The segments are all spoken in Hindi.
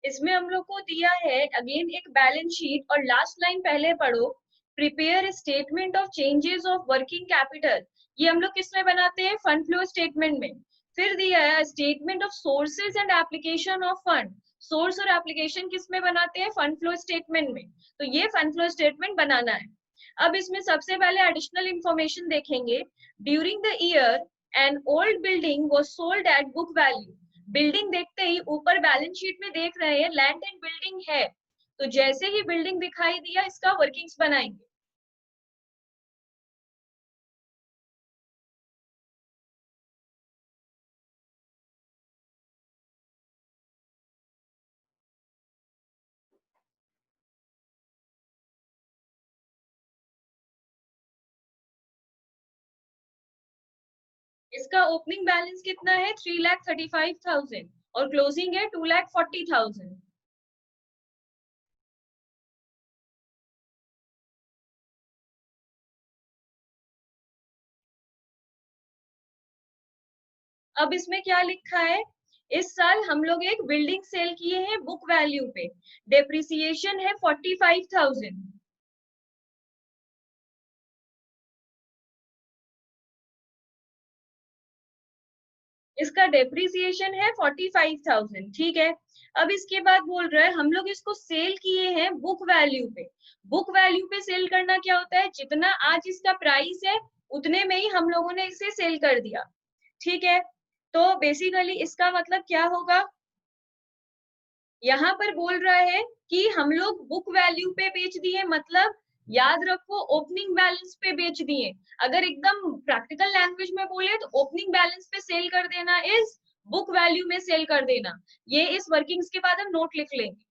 इसमें हम लोग को दिया है अगेन एक बैलेंस शीट और लास्ट लाइन पहले पढ़ो, prepare statement of changes of working capital. ये हम लोग किसमें बनाते हैं? फंड फ्लो स्टेटमेंट में। फिर दिया है statement of sources and application of fund. Source और एप्लीकेशन किसमें बनाते हैं? फंड फ्लो स्टेटमेंट में। तो ये फंड फ्लो स्टेटमेंट बनाना है। अब इसमें सबसे पहले एडिशनल इंफॉर्मेशन देखेंगे। During the year an old building was sold at book value. Building देखते ही ऊपर बैलेंस शीट में देख रहे हैं लैंड एंड बिल्डिंग है, तो जैसे ही बिल्डिंग दिखाई दिया इसका वर्किंग्स बनाएंगे। इसका ओपनिंग बैलेंस कितना है? 3,35,000 और क्लोजिंग है 2,40,000। अब इसमें क्या लिखा है? इस साल हम लोग एक बिल्डिंग सेल किए हैं बुक वैल्यू पे, डेप्रिसिएशन है 45,000। इसका डेप्रिसिएशन है 45,000, ठीक है। अब इसके बाद बोल रहा है हम लोग इसको सेल किए हैं बुक वैल्यू पे। बुक वैल्यू पे सेल करना क्या होता है? जितना आज इसका प्राइस है उतने में ही हम लोगों ने इसे सेल कर दिया, ठीक है। तो बेसिकली इसका मतलब क्या होगा? यहाँ पर बोल रहा है कि हम लोग बुक वैल्यू पे बेच दिए, मतलब याद रखो ओपनिंग बैलेंस पे बेच दिए। अगर एकदम प्रैक्टिकल लैंग्वेज में बोले तो ओपनिंग बैलेंस पे सेल कर देना इज बुक वैल्यू में सेल कर देना। ये इस वर्किंग्स के बाद हम नोट लिख लेंगे।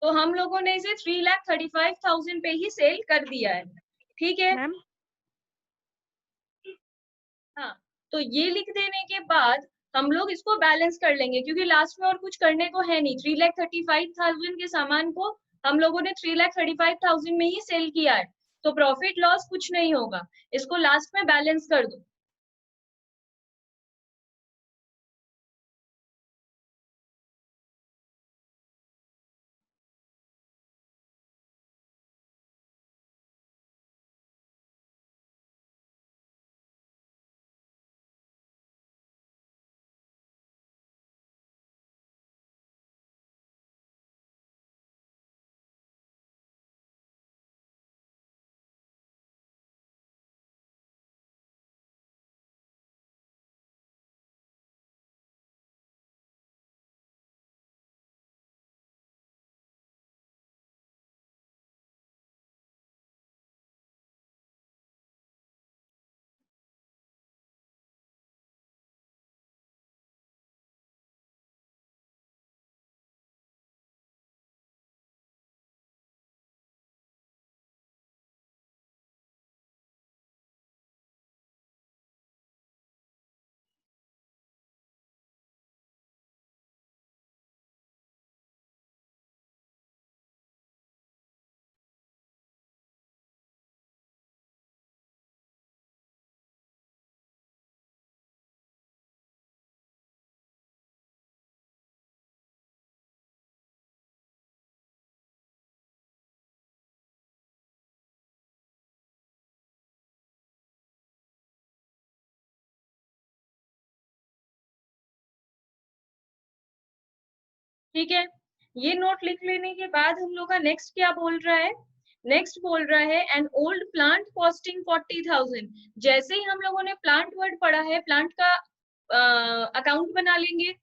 तो हम लोगों ने इसे 3,35,000 पे ही सेल कर दिया है, ठीक है मैम। हाँ। तो ये लिख देने के बाद हम लोग इसको बैलेंस कर लेंगे, क्योंकि लास्ट में और कुछ करने को है नहीं। 3,35,000 के सामान को हम लोगों ने 3,35,000 में ही सेल किया है, तो प्रॉफिट लॉस कुछ नहीं होगा। इसको लास्ट में बैलेंस कर दो। ठीक है, ये नोट लिख लेने के बाद हम लोग का नेक्स्ट क्या बोल रहा है? नेक्स्ट बोल रहा है एन ओल्ड प्लांट कॉस्टिंग 40,000। जैसे ही हम लोगों ने प्लांट वर्ड पढ़ा है, प्लांट का अकाउंट बना लेंगे।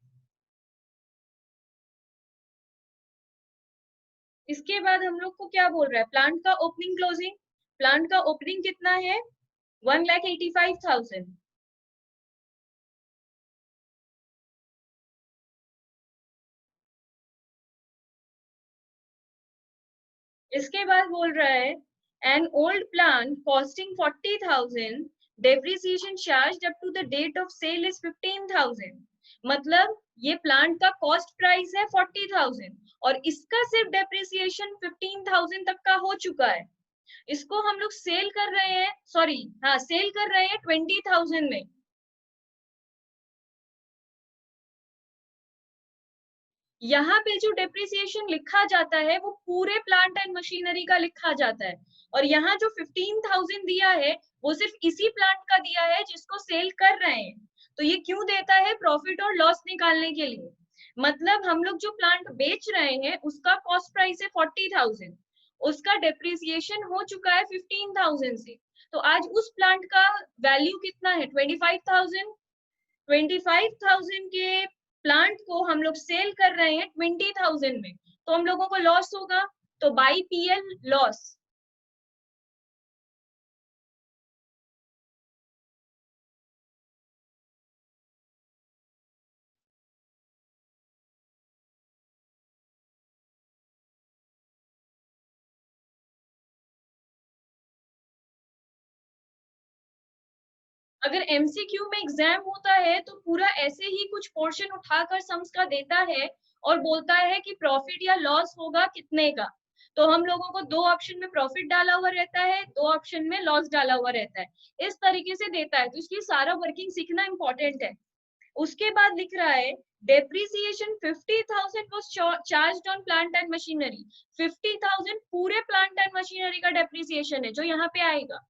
इसके बाद हम लोग को क्या बोल रहा है? प्लांट का ओपनिंग क्लोजिंग। प्लांट का ओपनिंग कितना है? 1,85,000। इसके बाद बोल रहा है an old plant costing 40,000, depreciation charge up to the date of sale is 15,000। मतलब ये प्लांट का कॉस्ट प्राइस है 40,000 और इसका सिर्फ डेप्रिसिएशन 15,000 तक का हो चुका है। इसको हम लोग सेल कर रहे हैं, सॉरी हाँ सेल कर रहे हैं 20,000 में। यहाँ पे जो डेप्रिसिएशन लिखा जाता है वो पूरे प्लांट एंड मशीनरी का लिखा जाता है, और यहाँ जो 15,000 दिया है वो सिर्फ इसी प्लांट का दिया है जिसको सेल कर रहे हैं। तो ये क्यों देता है? प्रॉफिट और लॉस निकालने के लिए। मतलब हम लोग जो प्लांट बेच रहे हैं उसका कॉस्ट प्राइस है 40,000, उसका डेप्रिसिएशन हो चुका है 15,000 से, तो आज उस प्लांट का वैल्यू कितना है? 25,000। 25,000 के प्लांट को हम लोग सेल कर रहे हैं 20,000 में, तो हम लोगों को लॉस होगा, तो बाई पीएल लॉस। अगर एमसीक्यू में एग्जाम होता है तो पूरा ऐसे ही कुछ पोर्शन उठाकर सम्स का देता है और बोलता है कि प्रॉफिट या लॉस होगा कितने का, तो हम लोगों को दो ऑप्शन में प्रॉफिट डाला हुआ रहता है, दो ऑप्शन में लॉस डाला हुआ रहता है, इस तरीके से देता है। तो इसलिए सारा वर्किंग सीखना इंपॉर्टेंट है। उसके बाद लिख रहा है depreciation 50,000 was charged on plant and machinery. 50,000 पूरे प्लांट एंड मशीनरी का डेप्रिसिएशन है जो यहाँ पे आएगा।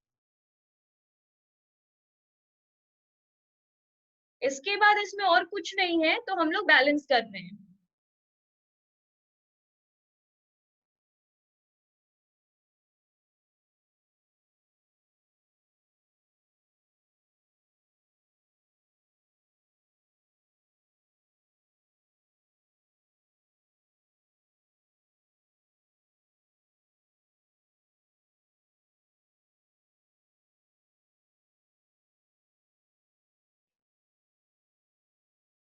इसके बाद इसमें और कुछ नहीं है, तो हम लोग बैलेंस कर रहे हैं।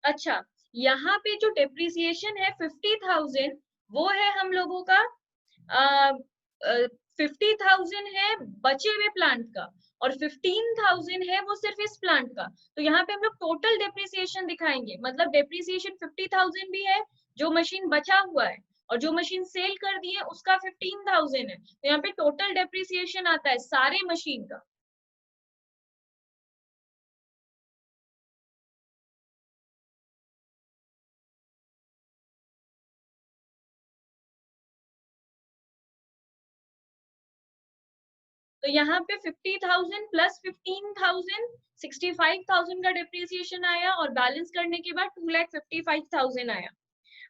अच्छा, यहाँ पे जो डेप्रिसिएशन है 50,000 वो है हम लोगों का 50,000 है बचे हुए प्लांट का, और 15,000 है वो सिर्फ इस प्लांट का। तो यहाँ पे हम लोग टोटल डेप्रिसिएशन दिखाएंगे, मतलब डेप्रिसिएशन 50,000 भी है, जो मशीन बचा हुआ है और जो मशीन सेल कर दी है उसका 15,000 है, तो यहाँ पे टोटल डेप्रिसिएशन आता है सारे मशीन का। तो यहाँ पे 50,000 प्लस 15,000 65,000 का डेप्रिसिएशन आया, और बैलेंस करने के बाद 2,55,000 आया।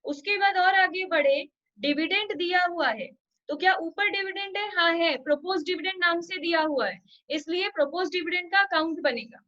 उसके बाद और आगे बढ़े, डिविडेंड दिया हुआ है, तो क्या ऊपर डिविडेंड है? हाँ है, प्रोपोज डिविडेंड नाम से दिया हुआ है, इसलिए प्रोपोज डिविडेंड का अकाउंट बनेगा।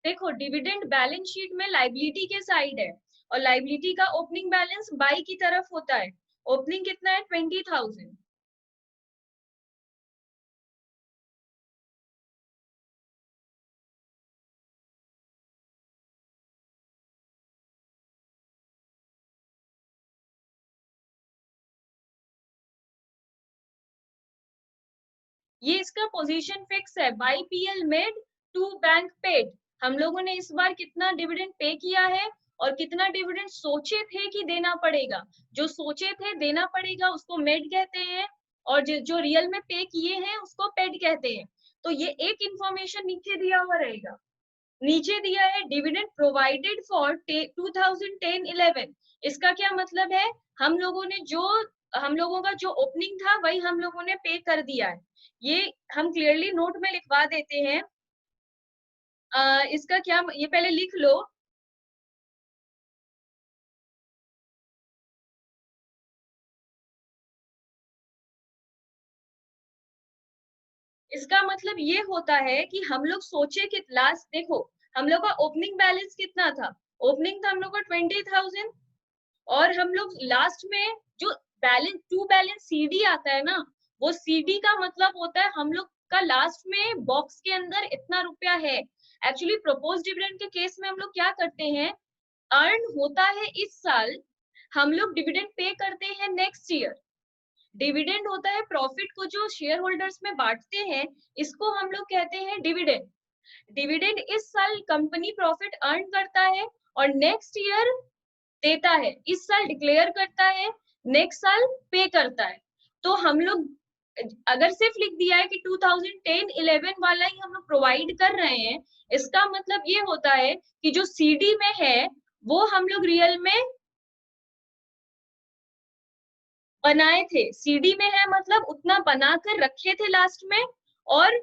देखो, डिविडेंड बैलेंस शीट में लाइबिलिटी के साइड है, और लाइबिलिटी का ओपनिंग बैलेंस बाई की तरफ होता है। ओपनिंग कितना है? 20,000। ये इसका पोजीशन फिक्स है, by PL made to bank paid. हम लोगों ने इस बार कितना डिविडेंड पे किया है और कितना डिविडेंड सोचे थे कि देना पड़ेगा, जो सोचे थे देना पड़ेगा उसको मेड कहते हैं, और जो रियल में पे किए हैं उसको पेड कहते हैं। तो ये एक इंफॉर्मेशन नीचे दिया हुआ रहेगा। नीचे दिया है डिविडेंड प्रोवाइडेड फॉर 2010-11। इसका क्या मतलब है? हम लोगों ने जो हम लोगों का जो ओपनिंग था वही हम लोगों ने पे कर दिया है। ये हम क्लियरली नोट में लिखवा देते हैं। इसका क्या, ये पहले लिख लो। इसका मतलब ये होता है कि हम लोग सोचे कि लास्ट देखो, हम लोग का ओपनिंग बैलेंस कितना था? ओपनिंग था हम लोग का 20,000, और हम लोग लास्ट में जो बैलेंस टू बैलेंस सीडी आता है ना, वो सीडी का मतलब होता है हम लोग का लास्ट में बॉक्स के अंदर इतना रुपया है। एक्चुअली प्रोपोज डिविडेंड के केस में हम लोग क्या करते हैं, अर्न होता है इस साल, हम लोग डिविडेंड पे करते हैं नेक्स्ट ईयर। डिविडेंड होता है प्रॉफिट को जो शेयर होल्डर्स में बांटते हैं, इसको हम लोग कहते हैं डिविडेंड। डिविडेंड इस साल कंपनी प्रॉफिट अर्न करता है और नेक्स्ट ईयर देता है, इस साल डिक्लेयर करता है, नेक्स्ट साल पे करता है। तो हम लोग अगर सिर्फ लिख दिया है कि 2010-11 वाला ही हम लोग प्रोवाइड कर रहे हैं, इसका मतलब ये होता है कि जो सीडी में है वो हम लोग रियल में बनाए थे। सीडी में है मतलब उतना बनाकर रखे थे लास्ट में, और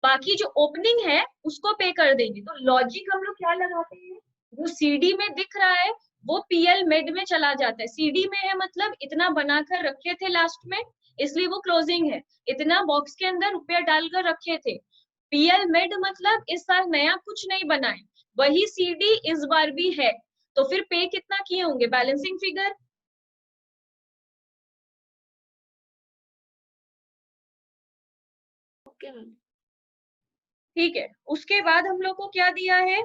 बाकी जो ओपनिंग है उसको पे कर देंगे। तो लॉजिक हम लोग क्या लगाते हैं, जो सीडी में दिख रहा है वो पीएल मेड में चला जाता है। सीडी में है मतलब इतना बनाकर रखे थे लास्ट में, इसलिए वो क्लोजिंग है। इतना बॉक्स के अंदर रुपया डालकर रखे थे। पीएल मेड मतलब इस साल नया कुछ नहीं बनाए, वही सीडी इस बार भी है। तो फिर पे कितना किए होंगे, बैलेंसिंग फिगर। Okay ma'am. ठीक है, उसके बाद हम लोग को क्या दिया है,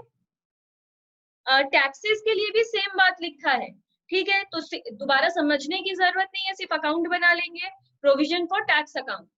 टैक्सेस के लिए भी सेम बात लिखा है। ठीक है, तो दोबारा समझने की जरूरत नहीं है, सिर्फ अकाउंट बना लेंगे, provision for tax account.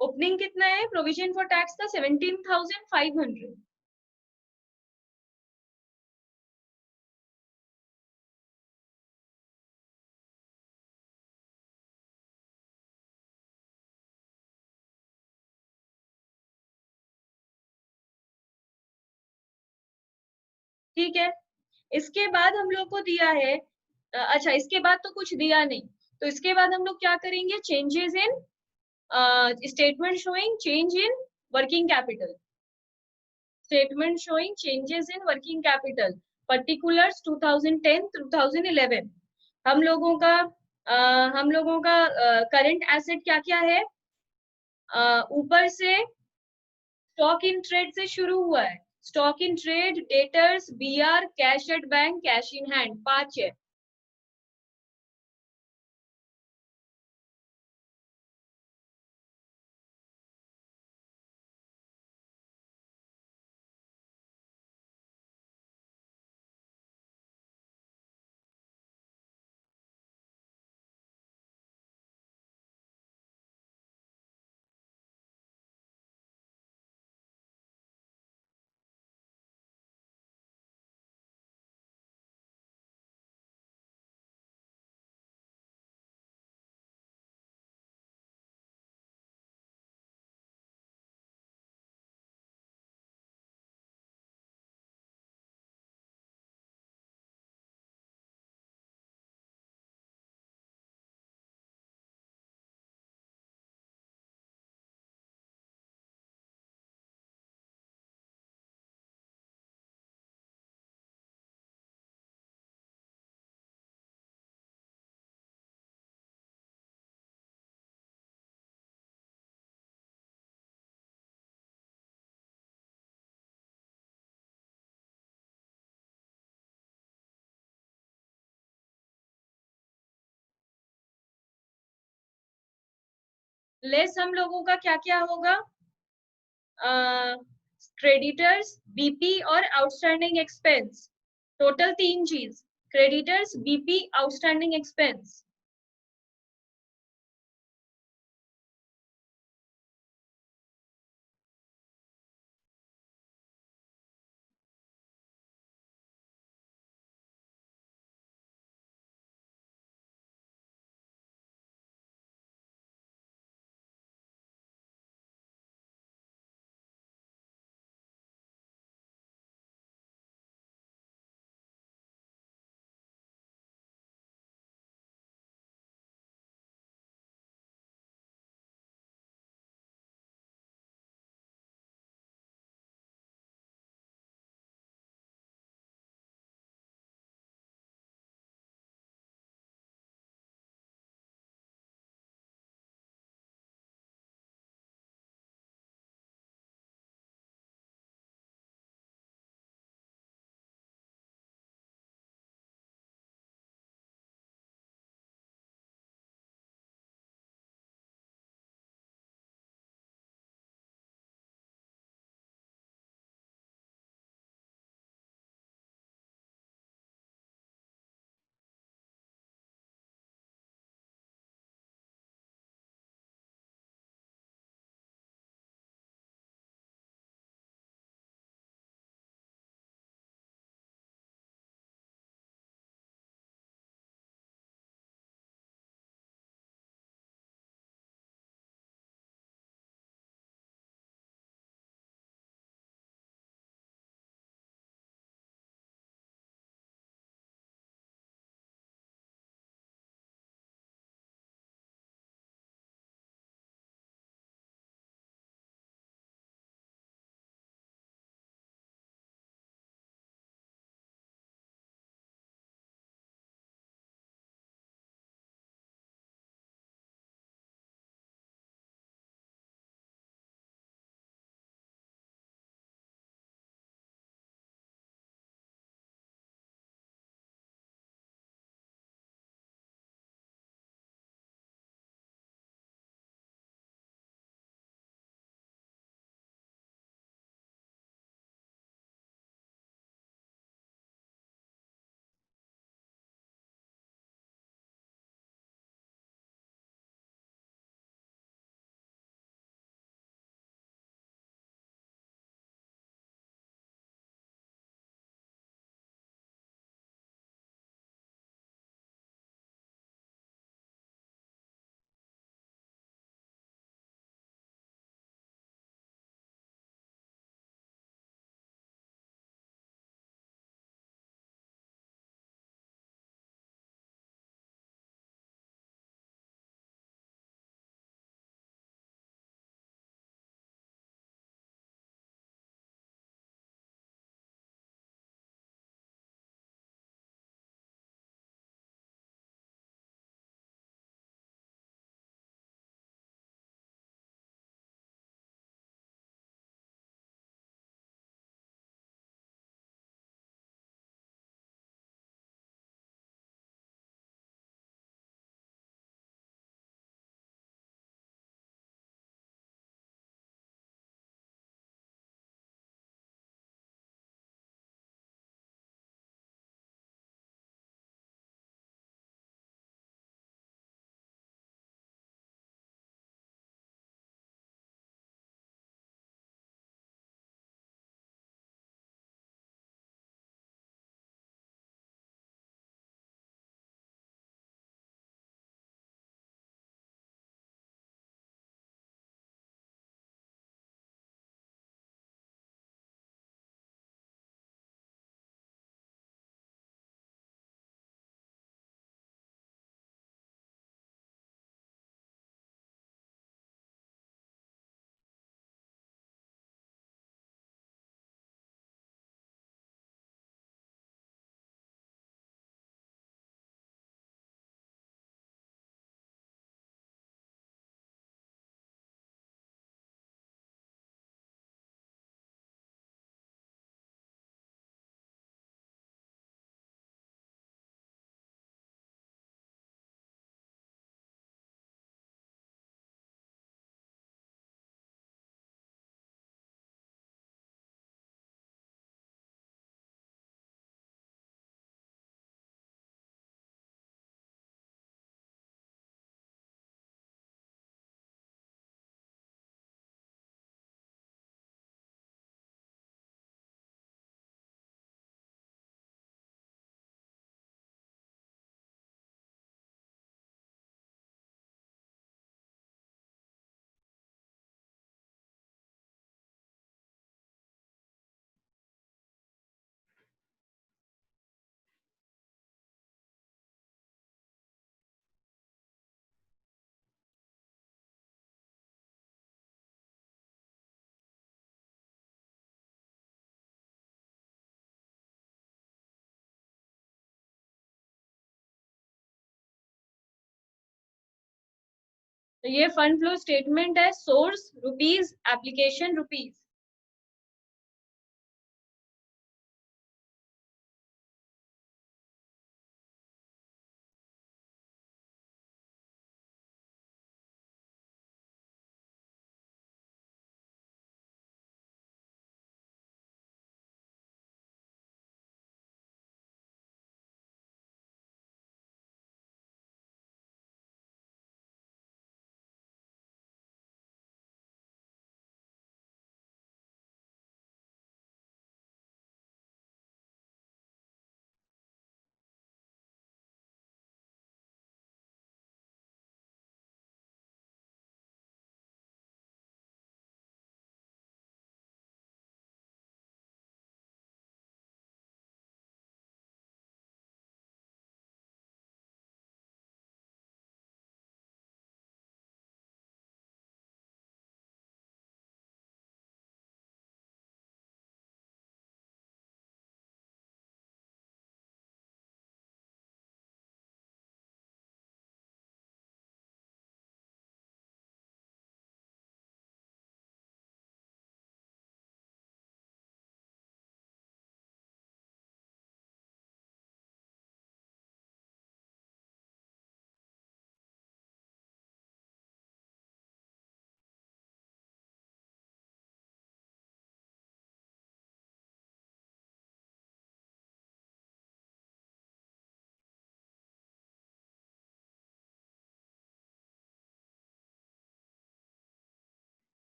Opening कितना है प्रोविजन फॉर टैक्स का, 17,500। ठीक है, इसके बाद हम लोग को दिया है, अच्छा इसके बाद तो कुछ दिया नहीं, तो इसके बाद हम लोग क्या करेंगे, changes in statement showing change in working capital. Statement showing changes in working capital, particulars 2010-2011। हम लोगों का करंट एसेट क्या क्या है, ऊपर से स्टॉक इन ट्रेड से शुरू हुआ है। Stock in trade, debtors, BR, cash at bank, cash in hand, 5 है। लेस हम लोगों का क्या क्या होगा, क्रेडिटर्स, बीपी और आउटस्टैंडिंग एक्सपेंस। टोटल 3 चीज, क्रेडिटर्स, बीपी, आउटस्टैंडिंग एक्सपेंस। तो ये फंड फ्लो स्टेटमेंट है, सोर्स रुपीज, एप्लीकेशन रुपीज।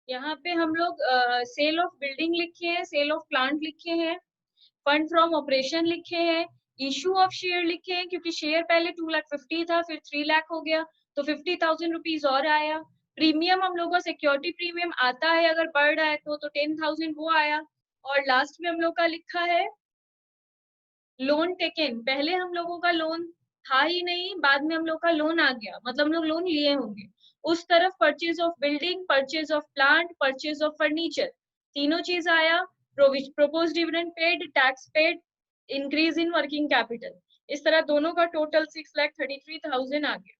यहाँ पे हम लोग सेल ऑफ बिल्डिंग लिखे हैं, सेल ऑफ प्लांट लिखे हैं, फंड फ्रॉम ऑपरेशन लिखे हैं, इशू ऑफ शेयर लिखे हैं, क्योंकि शेयर पहले 2,50,000 था, फिर 3 लाख हो गया, तो 50,000 रुपीज और आया। प्रीमियम हम लोग का सिक्योरिटी प्रीमियम आता है, अगर बढ़ रहा है तो 10,000 वो आया। और लास्ट में हम लोग का लिखा है लोन टेकन। पहले हम लोगों का लोन था ही नहीं, बाद में हम लोग का लोन आ गया, मतलब हम लोग लोन लिए होंगे। उस तरफ purchase of building, purchase of plant, purchase of furniture, तीनों चीज आया। Propose dividend paid, tax paid, increase in working capital. इस तरह दोनों का टोटल 6,33,000 आ गया।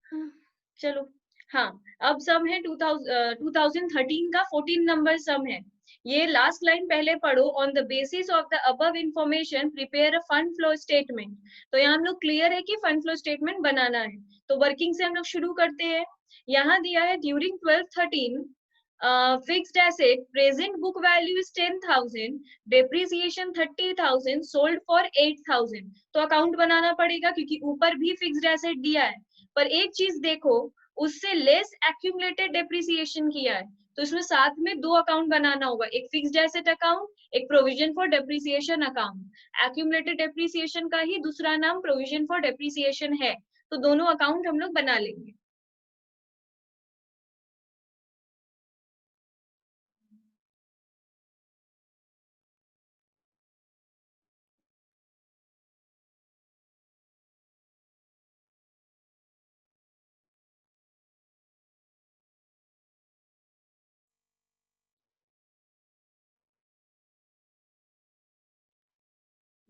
हाँ, चलो। हाँ, अब सम है 2013 का 14 नंबर सम है। ये लास्ट लाइन पहले पढ़ो। On the basis of the above information prepare a fund flow statement. तो यहाँ हम लोग क्लियर है कि फंड फ्लो स्टेटमेंट बनाना है। तो वर्किंग से हम लोग शुरू करते हैं। यहाँ दिया है during 12-13 fixed asset present book value is 10,000, depreciation 30,000, sold for 8,000। तो अकाउंट बनाना पड़ेगा क्योंकि ऊपर भी फिक्स्ड एसेट दिया है। पर एक चीज देखो, उससे लेस एक्यूमुलेटेड डेप्रिसिएशन किया है, तो इसमें साथ में दो अकाउंट बनाना होगा, एक फिक्स्ड एसेट अकाउंट, एक provision for depreciation account. Accumulated depreciation का ही दूसरा नाम प्रोविजन फॉर डेप्रिसिएशन है। तो दोनों अकाउंट हम लोग बना लेंगे।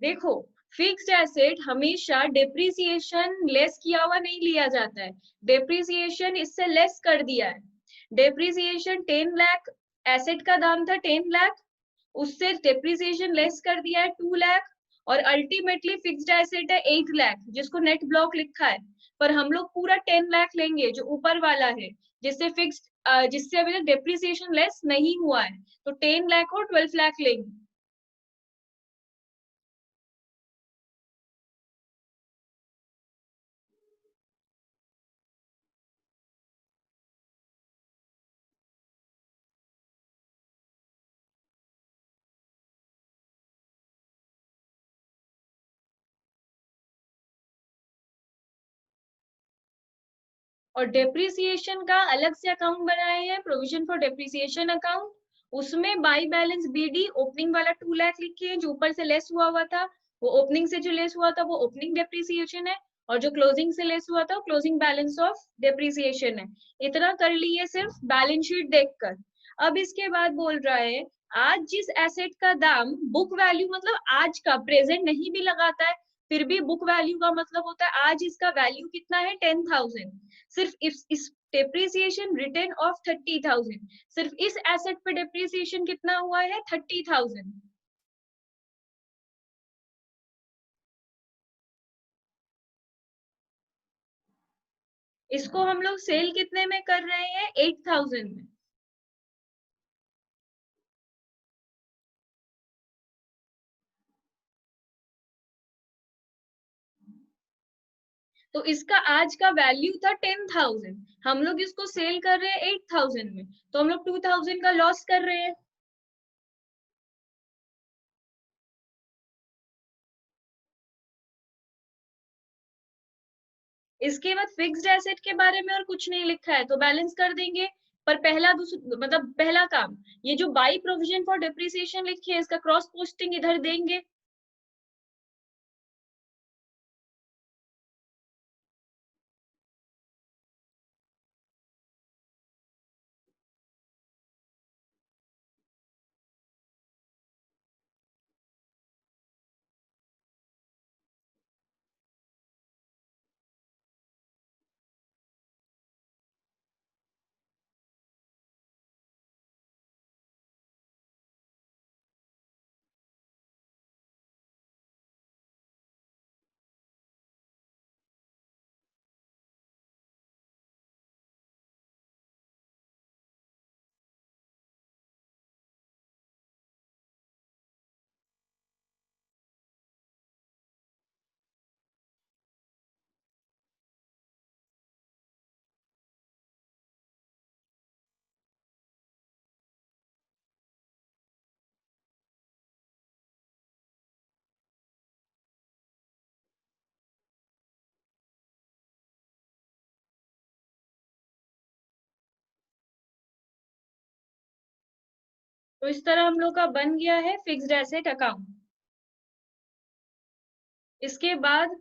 देखो, फिक्स्ड एसेट हमेशा डेप्रिसिएशन लेस किया हुआ नहीं लिया जाता है, डेप्रिसिएशन इससे लेस कर दिया है। डेप्रिसिएशन 10 लाख, एसेट का दाम था 10 लाख, उससे डेप्रिसिएशन लेस कर दिया है 2 लाख, और अल्टीमेटली फिक्स्ड एसेट है 8 लाख, जिसको नेट ब्लॉक लिखा है। पर हम लोग पूरा 10 लाख लेंगे जो ऊपर वाला है, जिससे फिक्स्ड जिससे अभी तक डेप्रिसिएशन लेस नहीं हुआ है, तो 10 लाख और 12 लाख लेंगे। और डेप्रिसिएशन का अलग से अकाउंट बनाए हैं, प्रोविजन फॉर डेप्रिसिएशन अकाउंट। उसमें बाई बैलेंस बीडी ओपनिंग वाला 2 लाख लिखे हैं, जो ऊपर से लेस हुआ था वो ओपनिंग से जो लेस हुआ था वो ओपनिंग डेप्रिसिएशन है, और जो क्लोजिंग से लेस हुआ था वो क्लोजिंग बैलेंस ऑफ डेप्रिसिएशन है। इतना कर लिए सिर्फ बैलेंस शीट देखकर। अब इसके बाद बोल रहा है आज जिस एसेट का दाम बुक वैल्यू मतलब आज का प्रेजेंट नहीं भी लगाता है फिर भी बुक वैल्यू का मतलब होता है आज इसका वैल्यू कितना है 10,000, सिर्फ इस डेप्रिसिएशन रिटर्न ऑफ 30,000, सिर्फ इस एसेट पे डेप्रिसिएशन कितना हुआ है 30,000। इसको हम लोग सेल कितने में कर रहे हैं 8,000 में। तो इसका आज का वैल्यू था 10,000, हम लोग इसको सेल कर रहे हैं 8,000 में, तो हम लोग 2,000 का लॉस कर रहे हैं। इसके बाद फिक्स्ड एसेट के बारे में और कुछ नहीं लिखा है तो बैलेंस कर देंगे। पर पहला मतलब पहला काम ये जो बाई प्रोविजन फॉर डेप्रिसिएशन लिखी है इसका क्रॉस पोस्टिंग इधर देंगे। तो इस तरह हम लोग का बन गया है फिक्स्ड एसेट अकाउंट। इसके बाद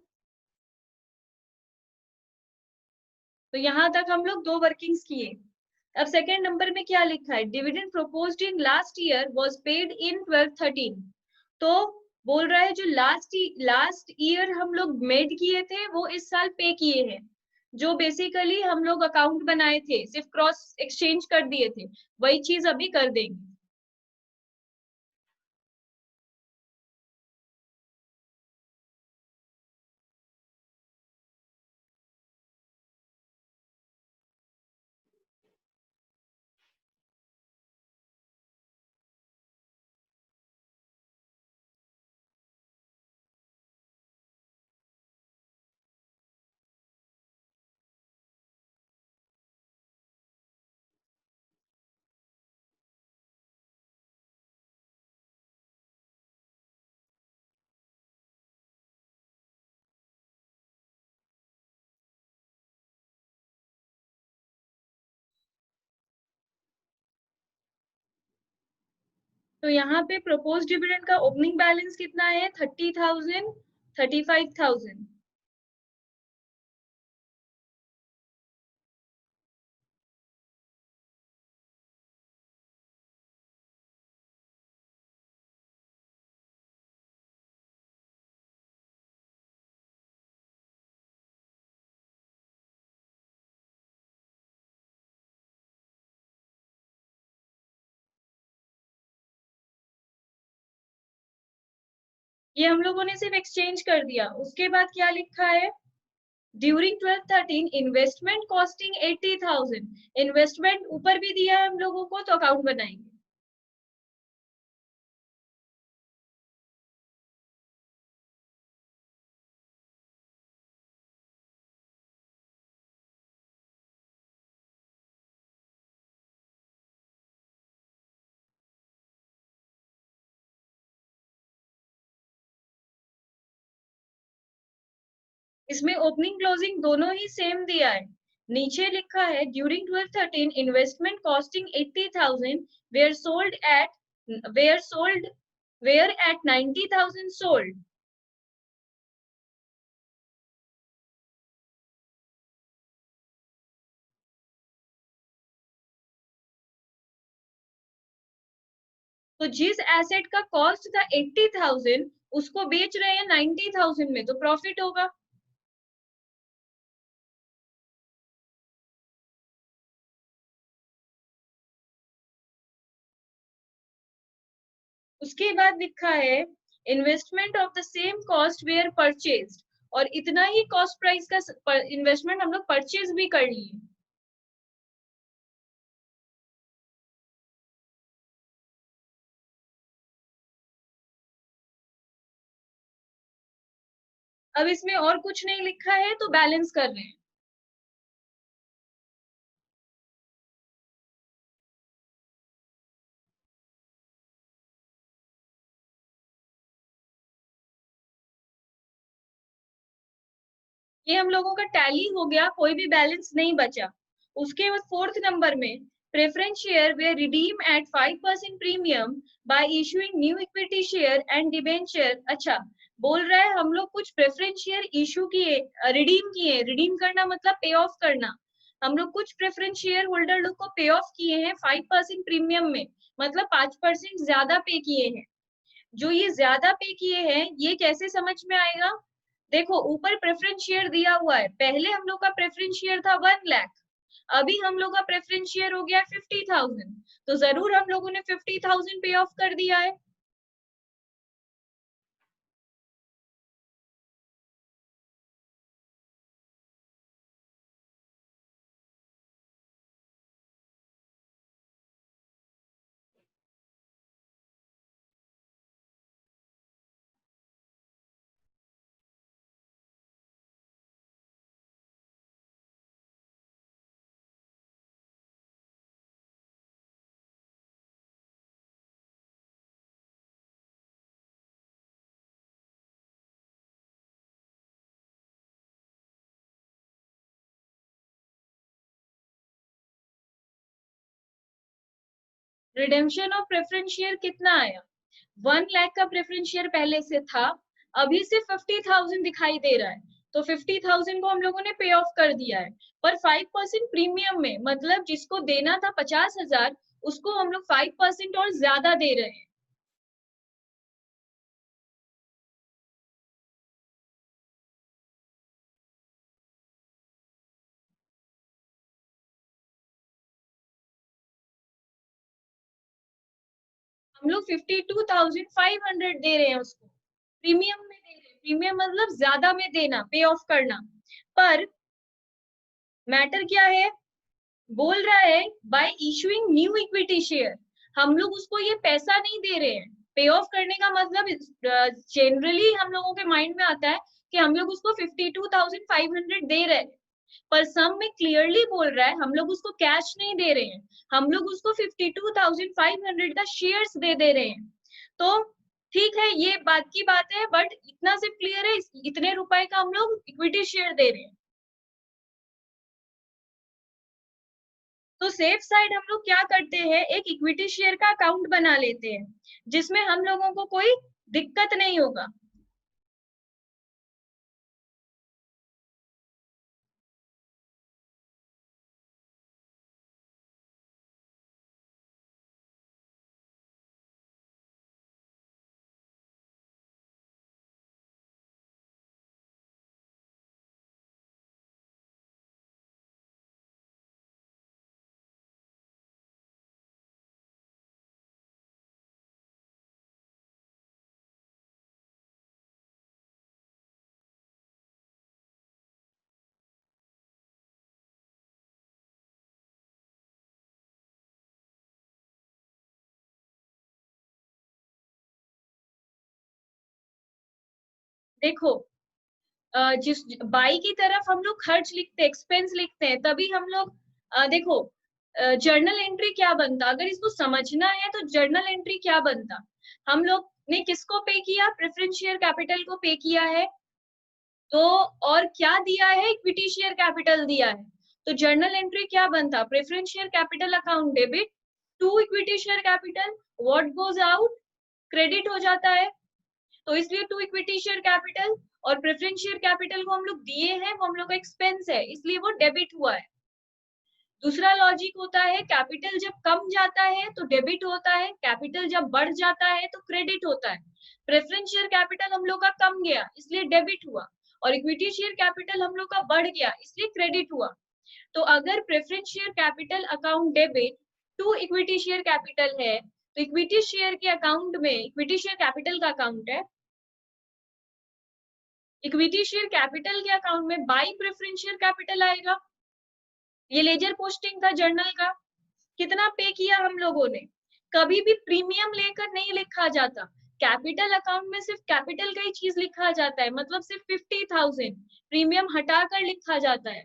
तो यहाँ तक हम लोग दो वर्किंग्स किए। अब सेकेंड नंबर में क्या लिखा है, dividend proposed in last year was paid in 12/13। तो बोल रहा है जो लास्ट ईयर हम लोग मेड किए थे वो इस साल पे किए हैं, जो बेसिकली हम लोग अकाउंट बनाए थे सिर्फ क्रॉस एक्सचेंज कर दिए थे वही चीज अभी कर देंगे। तो यहाँ पे प्रपोज डिविडेंड का ओपनिंग बैलेंस कितना है 30,000, 35,000। ये हम लोगों ने सिर्फ एक्सचेंज कर दिया। उसके बाद क्या लिखा है, ड्यूरिंग 12/13 इन्वेस्टमेंट कॉस्टिंग 80,000। इन्वेस्टमेंट ऊपर भी दिया है हम लोगों को तो अकाउंट बनाएंगे। इसमें ओपनिंग क्लोजिंग दोनों ही सेम दिया है, नीचे लिखा है during 12-13 investment costing 80,000 were sold at were at 90,000 sold. तो जिस एसेट का कॉस्ट था 80,000 उसको बेच रहे हैं 90,000 में, तो प्रॉफिट होगा। उसके बाद लिखा है investment of the same cost were purchased, और इतना ही कॉस्ट प्राइस का इन्वेस्टमेंट हम लोग परचेज भी कर लिए। अब इसमें और कुछ नहीं लिखा है तो बैलेंस कर रहे हैं। ये हम लोगों का टैली हो गया, कोई भी बैलेंस नहीं बचा। उसके बाद फोर्थ नंबर में preference share were redeem at 5% premium by issuing new equity share and debenture. अच्छा, बोल रहा है हम लोग कुछ प्रेफरेंस शेयर इशू किए, रिडीम किए। रिडीम करना मतलब पे ऑफ करना। हम लोग कुछ प्रेफरेंस शेयर होल्डर लोग को पे ऑफ किए हैं 5% प्रीमियम में, मतलब 5% ज्यादा पे किए हैं। जो ये ज्यादा पे किए हैं ये कैसे समझ में आएगा? देखो ऊपर प्रेफरेंस शेयर दिया हुआ है, पहले हम लोग का प्रेफरेंस शेयर था 1 लाख, अभी हम लोग का प्रेफरेंस शेयर हो गया 50,000, तो जरूर हम लोगों ने 50,000 पे ऑफ कर दिया है। रिडेम्पशन ऑफ प्रेफरेंस शेयर कितना आया? 1 लाख का प्रेफरेंस शेयर पहले से था, अभी से 50,000 दिखाई दे रहा है, तो 50,000 को हम लोगों ने पे ऑफ कर दिया है। पर 5% प्रीमियम में, मतलब जिसको देना था 50,000 उसको हम लोग 5% और ज्यादा दे रहे हैं। हम लोग 52,500 दे रहे हैं उसको, प्रीमियम में दे रहे हैं। प्रीमियम मतलब ज्यादा में देना, पे ऑफ करना। पर मैटर क्या है, बोल रहा है bye issuing new equity share, हम लोग उसको ये पैसा नहीं दे रहे हैं। पे ऑफ करने का मतलब जनरली हम लोगों के माइंड में आता है कि हम लोग उसको 52,500 दे रहे हैं, पर सम में क्लियरली बोल रहा है हम लोग उसको कैश नहीं दे रहे हैं, हम लोग उसको 52,500 का शेयर्स दे रहे हैं। तो ठीक है, ये बात की बात है, बट इतना सिर्फ क्लियर है, इतने रुपए का हम लोग इक्विटी शेयर दे रहे हैं। तो सेफ साइड हम लोग क्या करते हैं, एक इक्विटी शेयर का अकाउंट बना लेते हैं जिसमें हम लोगों को कोई दिक्कत नहीं होगा। देखो जिस बाई की तरफ हम लोग खर्च लिखते हैं, एक्सपेंस लिखते हैं, तभी हम लोग देखो जर्नल एंट्री क्या बनता, अगर इसको समझना है तो जर्नल एंट्री क्या बनता। हम लोग ने किसको पे किया, प्रेफरेंस शेयर कैपिटल को पे किया है, तो और क्या दिया है, इक्विटी शेयर कैपिटल दिया है। तो जर्नल एंट्री क्या बनता, preference share capital account debit to equity share capital, what goes out credit हो जाता है। तो इसलिए टू इक्विटी शेयर कैपिटल और प्रेफरेंस शेयर कैपिटल को हम लोग दिए हैं, वो हम लोग का एक्सपेंस है, इसलिए वो डेबिट हुआ है। दूसरा लॉजिक होता है कैपिटल जब कम जाता है तो डेबिट होता है, कैपिटल जब बढ़ जाता है तो क्रेडिट होता है। प्रेफरेंस शेयर कैपिटल हम लोग का कम गया इसलिए डेबिट हुआ, और इक्विटी शेयर कैपिटल हम लोग का बढ़ गया इसलिए क्रेडिट हुआ। तो अगर preference share capital account debit to equity share capital है, तो इक्विटी शेयर के अकाउंट में, इक्विटी शेयर कैपिटल का अकाउंट है, इक्विटी शेयर कैपिटल के अकाउंट में बाई प्रेफरेंस शेयर कैपिटल आएगा। ये लेजर पोस्टिंग था जर्नल का, कितना पे किया हम लोगों ने, कभी भी प्रीमियम लेकर नहीं लिखा जाता। कैपिटल अकाउंट में सिर्फ कैपिटल का ही चीज लिखा जाता है, मतलब सिर्फ 50,000 प्रीमियम हटाकर लिखा जाता है।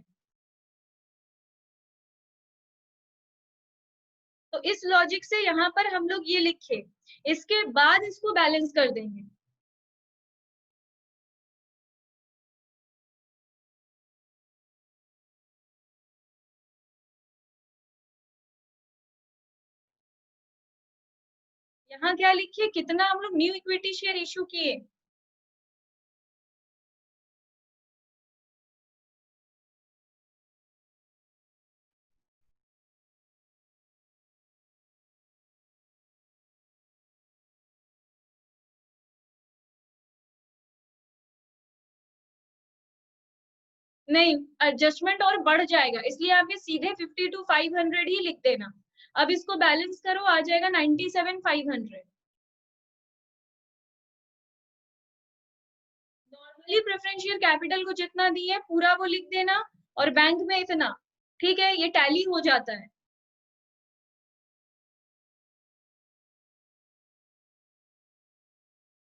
तो इस लॉजिक से यहाँ पर हम लोग ये लिखे, इसके बाद इसको बैलेंस कर देंगे। यहाँ क्या लिखिए, कितना हम लोग न्यू इक्विटी शेयर इशू किए, नहीं एडजस्टमेंट और बढ़ जाएगा, इसलिए आप ये सीधे 52,500 ही लिख देना। अब इसको बैलेंस करो, आ जाएगा 97,500। नॉर्मली प्रेफरेंस शेयर कैपिटल को जितना दिए पूरा वो लिख देना, और बैंक में इतना, ठीक है, ये टैली हो जाता है।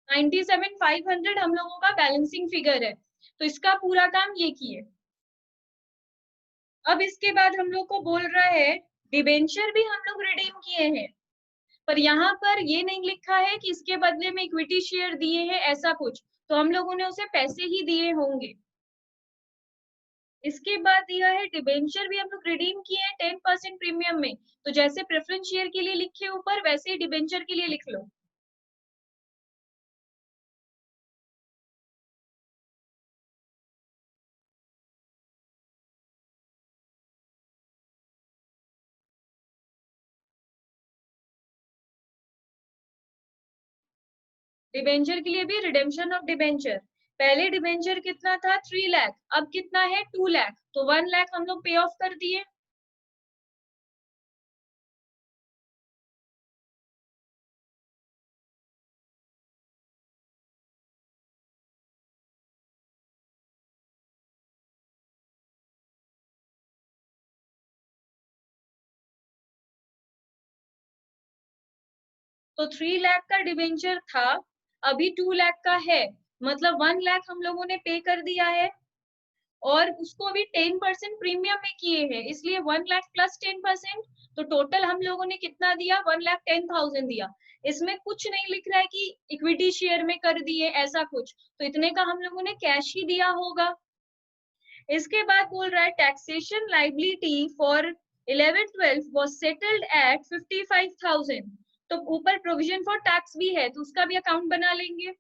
नाइन्टी सेवन फाइव हंड्रेड हम लोगों का बैलेंसिंग फिगर है, तो इसका पूरा काम ये किए। अब इसके बाद हम लोग को बोल रहा है डिबेंचर भी हम लोग रिडीम किए हैं, पर यहाँ पर ये नहीं लिखा है कि इसके बदले में इक्विटी शेयर दिए हैं ऐसा कुछ, तो हम लोगों ने उसे पैसे ही दिए होंगे। इसके बाद दिया है डिबेंचर भी हम लोग रिडीम किए हैं 10% प्रीमियम में, तो जैसे प्रेफरेंस शेयर के लिए लिखे ऊपर वैसे ही डिबेंचर के लिए लिख लो। डिबेंचर के लिए भी रिडेम्पशन ऑफ डिबेंचर, पहले डिबेंचर कितना था 3 लाख, अब कितना है 2 लाख, तो 1 लाख हम लोग पे ऑफ कर दिए। तो 3 लाख का डिबेंचर था, अभी 2 लाख का है, मतलब 1 लाख हम लोगों ने पे कर दिया है, और उसको भी 10% प्रीमियम में किए हैं, इसलिए 1 लाख प्लस 10%, तो टोटल हम लोगों ने कितना दिया, 1,10,000 दिया। इसमें कुछ नहीं लिख रहा है कि इक्विटी शेयर में कर दिए ऐसा कुछ, तो इतने का हम लोगों ने कैश ही दिया होगा। इसके बाद बोल रहा है taxation liability for 11-12 was settled at 55,000, तो ऊपर प्रोविजन फॉर टैक्स भी है, तो उसका भी अकाउंट बना लेंगे।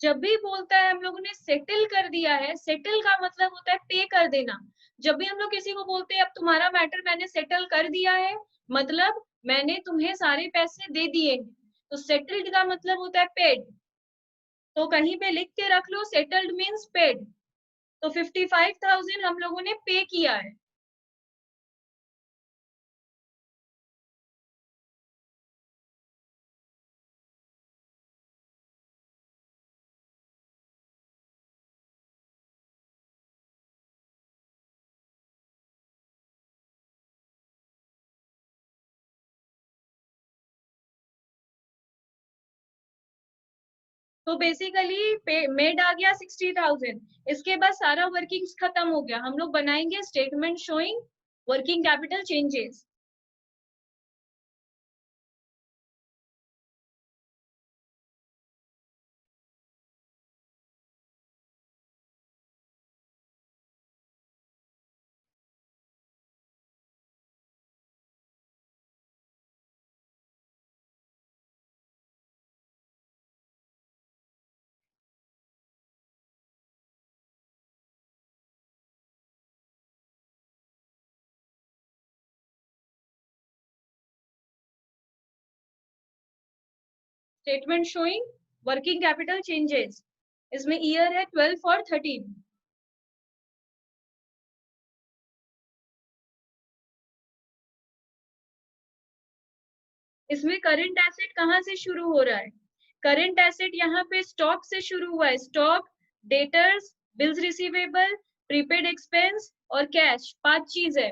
जब भी बोलता है हम लोगों ने सेटल कर दिया है, सेटल का मतलब होता है पे कर देना। जब भी हम लोग किसी को बोलते हैं अब तुम्हारा मैटर मैंने सेटल कर दिया है, मतलब मैंने तुम्हें सारे पैसे दे दिए हैं, तो सेटल्ड का मतलब होता है पेड, तो कहीं पे लिख के रख लो सेटल्ड मीन्स पेड। तो 55,000 हम लोगों ने पे किया है। तो बेसिकली मेड आ गया 60,000, इसके बाद सारा वर्किंग्स खत्म हो गया, हम लोग बनाएंगे statement showing working capital changes. Statement showing working capital changes, इसमें ईयर है 12 और 13। इसमें करंट एसेट कहाँ से शुरू हो रहा है? करंट एसेट यहाँ पे स्टॉक से शुरू हुआ है, stock, debtors, bills receivable, prepaid expense और कैश, 5 चीज है।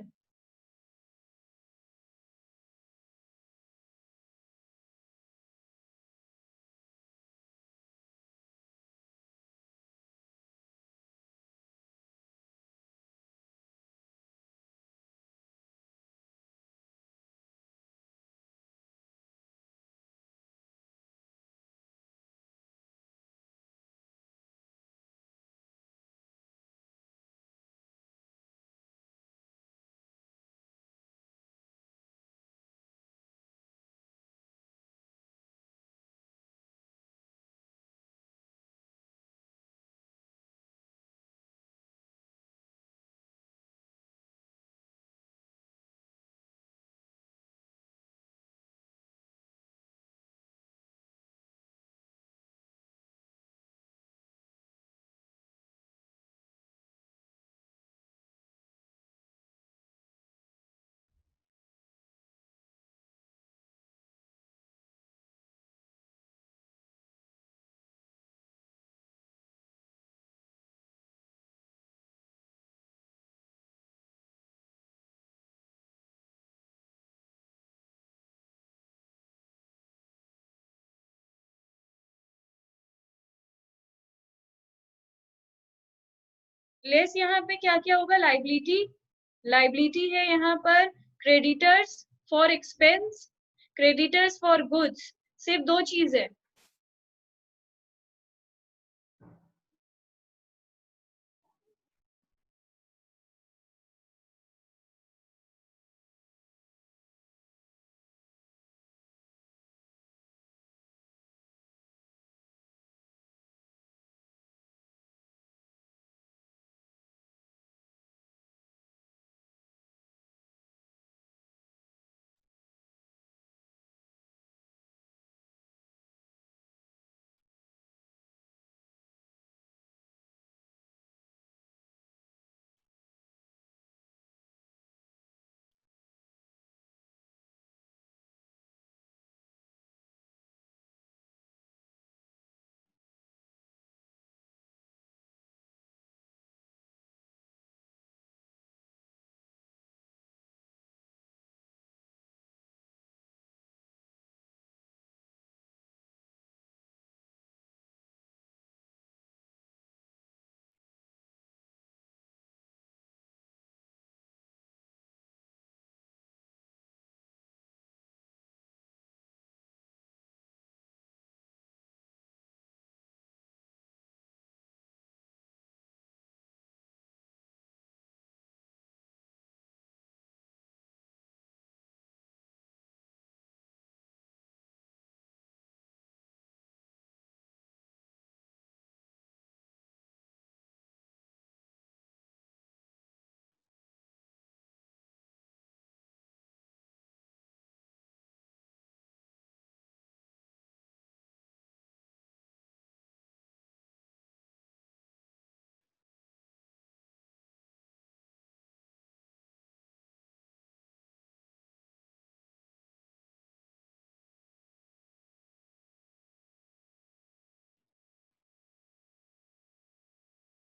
लेस यहाँ पे क्या क्या होगा? लाइबिलिटी, लाइबिलिटी है यहाँ पर creditors for expense, creditors for goods, सिर्फ 2 चीज है।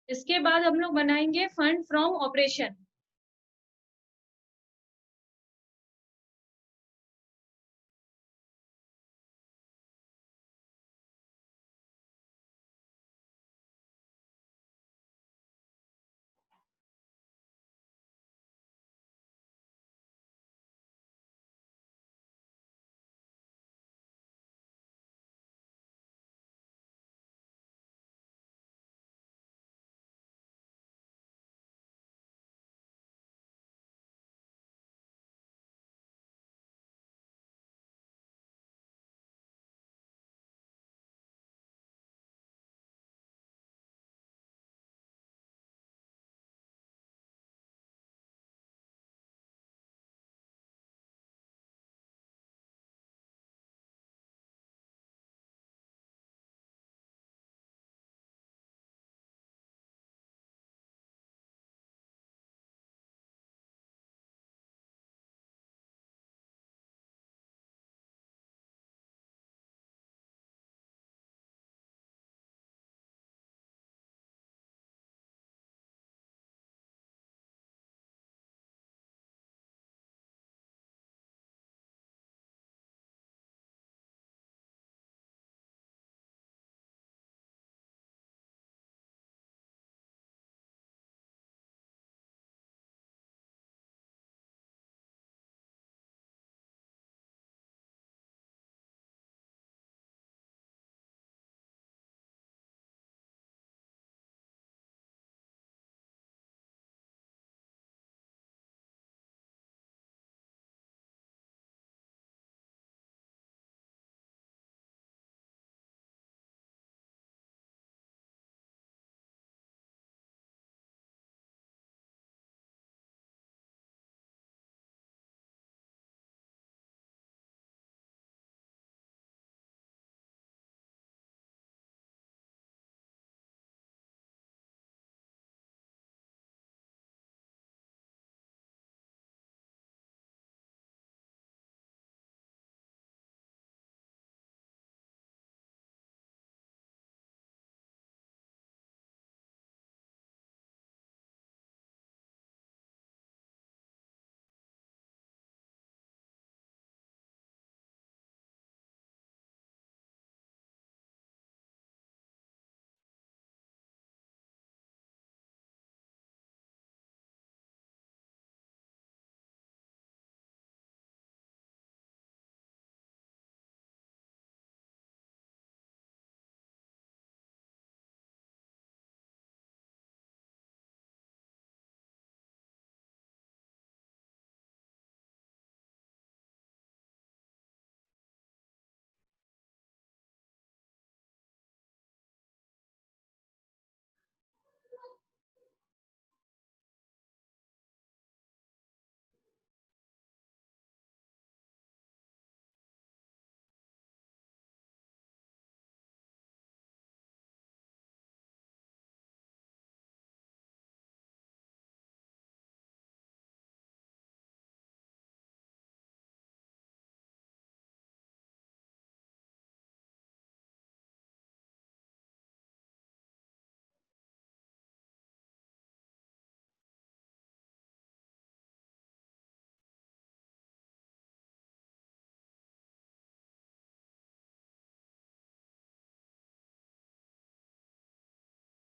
इसके बाद हम लोग बनाएंगे फंड फ्रॉम ऑपरेशन।